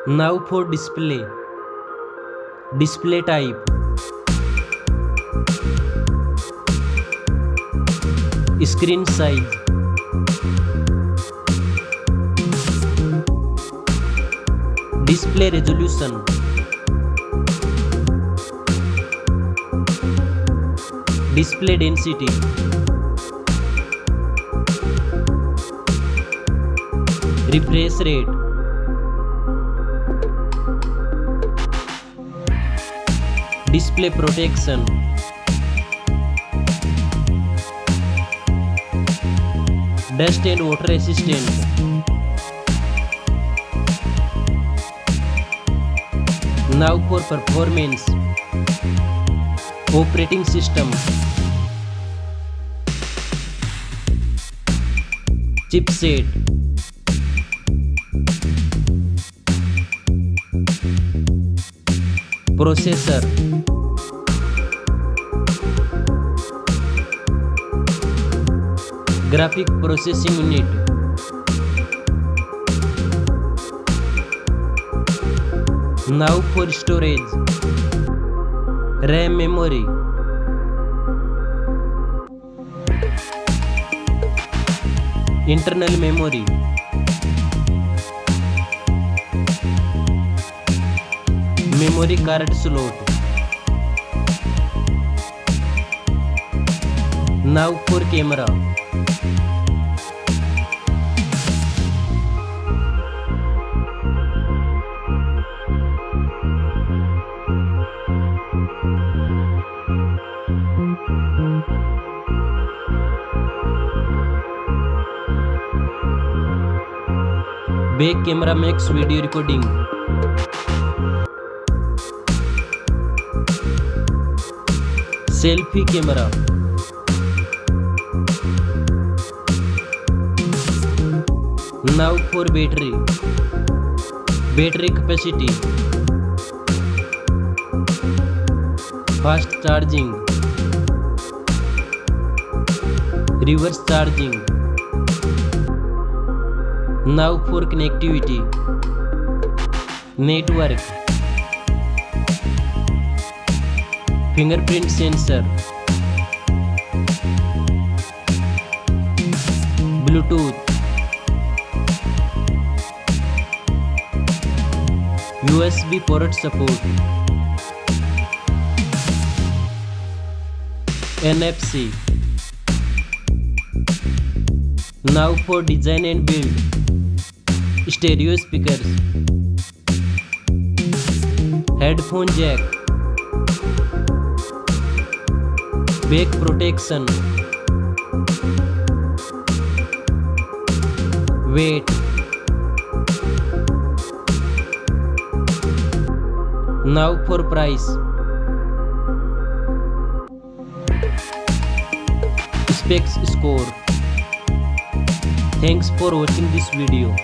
Now for display. Display type. Screen size. Display resolution. Display density. Refresh rate. Display protection. Dust and water resistant. Now for performance. Operating system. Chipset. Processor. Graphic processing unit. Now for storage. RAM memory. Internal memory. Memory card slot. Now for camera. Back camera makes video recording. Selfie camera. Now for battery. Battery capacity. Fast charging. Reverse charging. Now for connectivity. Network. Fingerprint sensor. Bluetooth. USB port support. NFC. Now for design and build. Stereo speakers. Headphone jack. Back protection. Weight. Now for price. Specs score. Thanks for watching this video.